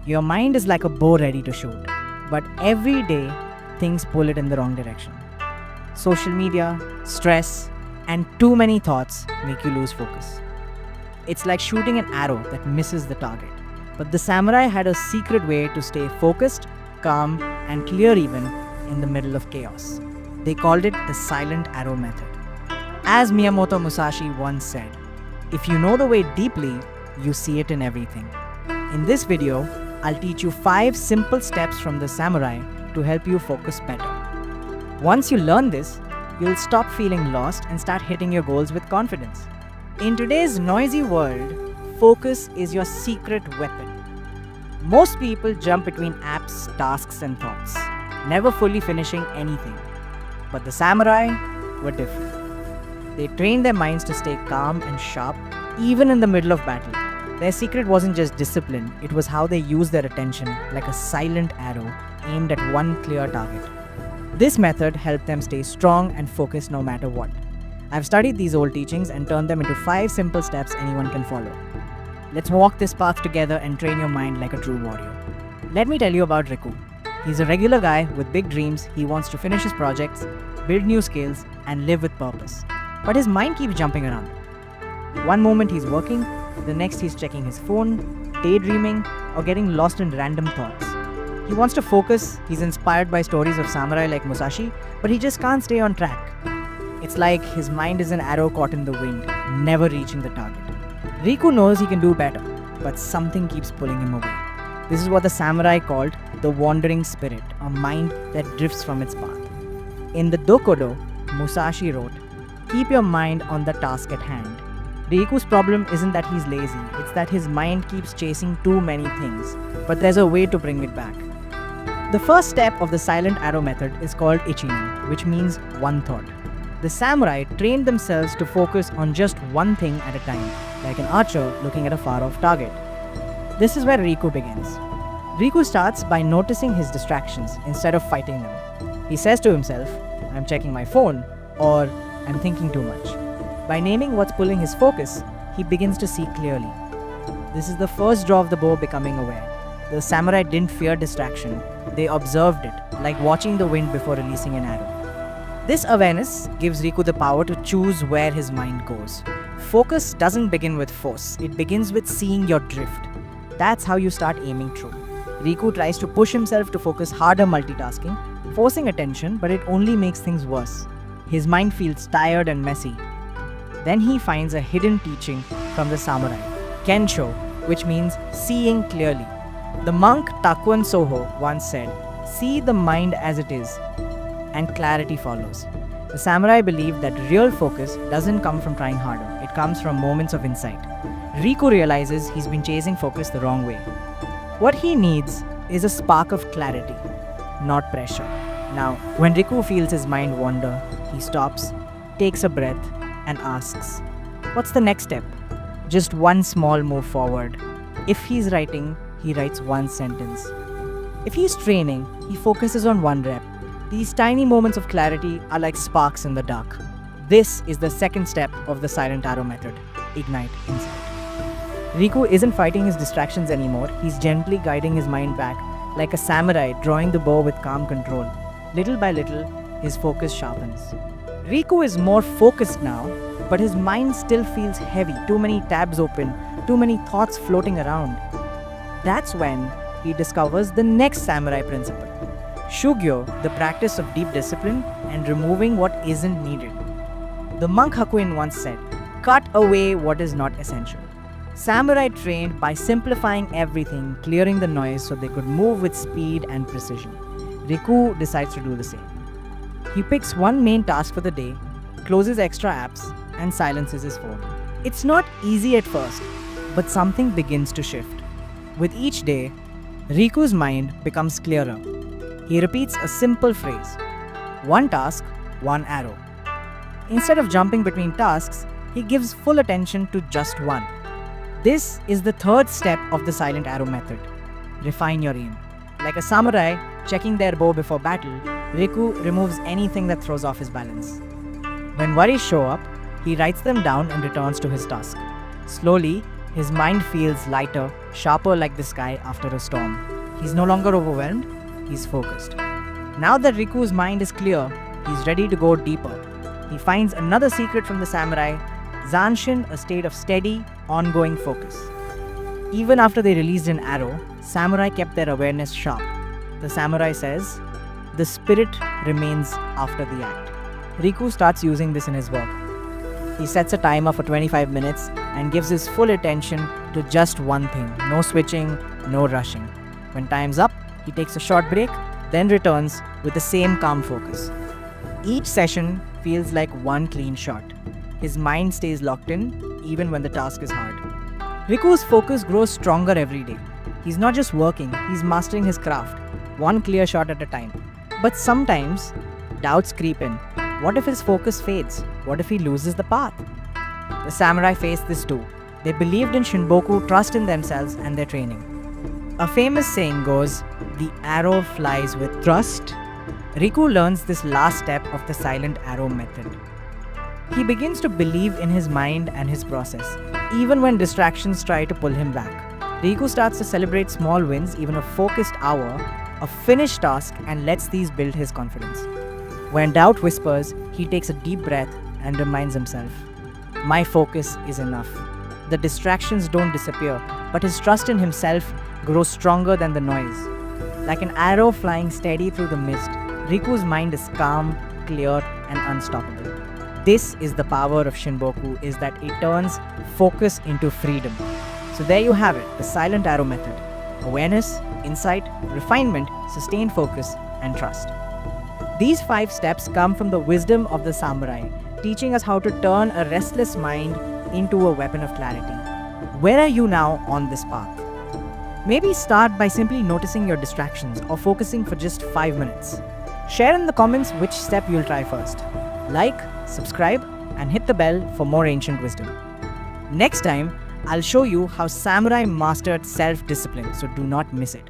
Your mind is like a bow ready to shoot, but every day things pull it in the wrong direction. Social media, stress, and too many thoughts make you lose focus. It's like shooting an arrow that misses the target. But the samurai had a secret way to stay focused, calm, and clear even in the middle of chaos. They called it the silent arrow method. As Miyamoto Musashi once said, if you know the way deeply, you see it in everything. In this video, I'll teach you 5 simple steps from the samurai to help you focus better. Once you learn this, you'll stop feeling lost and start hitting your goals with confidence. In today's noisy world, focus is your secret weapon. Most people jump between apps, tasks, and thoughts, never fully finishing anything. But the samurai were different. They trained their minds to stay calm and sharp even in the middle of battle. Their secret wasn't just discipline, it was how they used their attention like a silent arrow aimed at one clear target. This method helped them stay strong and focused no matter what. I've studied these old teachings and turned them into 5 simple steps anyone can follow. Let's walk this path together and train your mind like a true warrior. Let me tell you about Riku. He's a regular guy with big dreams. He wants to finish his projects, build new skills, and live with purpose. But his mind keeps jumping around. One moment he's working, the next he's checking his phone, daydreaming, or getting lost in random thoughts. He wants to focus, he's inspired by stories of samurai like Musashi, but he just can't stay on track. It's like his mind is an arrow caught in the wind, never reaching the target. Riku knows he can do better, but something keeps pulling him away. This is what the samurai called the wandering spirit, a mind that drifts from its path. In the Dokudo, Musashi wrote, "Keep your mind on the task at hand." Riku's problem isn't that he's lazy, it's that his mind keeps chasing too many things, but there's a way to bring it back. The first step of the silent arrow method is called ichinin, which means one thought. The samurai trained themselves to focus on just one thing at a time, like an archer looking at a far-off target. This is where Riku begins. Riku starts by noticing his distractions instead of fighting them. He says to himself, "I'm checking my phone," or "I'm thinking too much." By naming what's pulling his focus, he begins to see clearly. This is the first draw of the bow becoming aware. The samurai didn't fear distraction, they observed it, like watching the wind before releasing an arrow. This awareness gives Riku the power to choose where his mind goes. Focus doesn't begin with force, it begins with seeing your drift. That's how you start aiming true. Riku tries to push himself to focus harder multitasking, forcing attention, but it only makes things worse. His mind feels tired and messy. Then he finds a hidden teaching from the samurai, Kensho, which means seeing clearly. The monk Takuan Soho once said, "See the mind as it is, and clarity follows." The samurai believed that real focus doesn't come from trying harder, it comes from moments of insight. Riku realizes he's been chasing focus the wrong way. What he needs is a spark of clarity, not pressure. Now, when Riku feels his mind wander, he stops, takes a breath, and asks, "What's the next step?" Just one small move forward. If he's writing, he writes one sentence. If he's training, he focuses on one rep. These tiny moments of clarity are like sparks in the dark. This is the second step of the silent arrow method, ignite insight. Riku isn't fighting his distractions anymore, he's gently guiding his mind back, like a samurai drawing the bow with calm control. Little by little, his focus sharpens. Riku is more focused now, but his mind still feels heavy, too many tabs open, too many thoughts floating around. That's when he discovers the next samurai principle, Shugyo, the practice of deep discipline and removing what isn't needed. The monk Hakuin once said, "Cut away what is not essential." Samurai trained by simplifying everything, clearing the noise so they could move with speed and precision. Riku decides to do the same. He picks one main task for the day, closes extra apps, and silences his phone. It's not easy at first, but something begins to shift. With each day, Riku's mind becomes clearer. He repeats a simple phrase, one task, one arrow. Instead of jumping between tasks, he gives full attention to just one. This is the third step of the silent arrow method. Refine your aim. Like a samurai checking their bow before battle, Riku removes anything that throws off his balance. When worries show up, he writes them down and returns to his task. Slowly, His mind feels lighter, sharper like the sky after a storm. He's no longer overwhelmed, he's focused. Now that Riku's mind is clear, he's ready to go deeper. He finds another secret from the samurai, Zanshin, a state of steady, ongoing focus. Even after they released an arrow, samurai kept their awareness sharp. The samurai says, the spirit remains after the act. Riku starts using this in his work. He sets a timer for 25 minutes and gives his full attention to just one thing. No switching, no rushing. When time's up, he takes a short break, then returns with the same calm focus. Each session feels like one clean shot. His mind stays locked in even when the task is hard. Riku's focus grows stronger every day. He's not just working, he's mastering his craft, one clear shot at a time. But sometimes, doubts creep in. What if his focus fades? What if he loses the path? The samurai faced this too. They believed in Shinboku, trust in themselves and their training. A famous saying goes, the arrow flies with trust. Riku learns this last step of the silent arrow method. He begins to believe in his mind and his process, even when distractions try to pull him back. Riku starts to celebrate small wins, even a focused hour, a finished task, and lets these build his confidence. When doubt whispers, he takes a deep breath and reminds himself, my focus is enough. The distractions don't disappear, but his trust in himself grows stronger than the noise. Like an arrow flying steady through the mist, Riku's mind is calm, clear, and unstoppable. This is the power of Shinboku, is that it turns focus into freedom. So there you have it, the silent arrow method. Awareness, insight, refinement, sustained focus, and trust. These 5 steps come from the wisdom of the samurai, teaching us how to turn a restless mind into a weapon of clarity. Where are you now on this path? Maybe start by simply noticing your distractions or focusing for just 5 minutes. Share in the comments which step you'll try first. Like, subscribe, and hit the bell for more ancient wisdom. Next time, I'll show you how samurai mastered self-discipline, so do not miss it.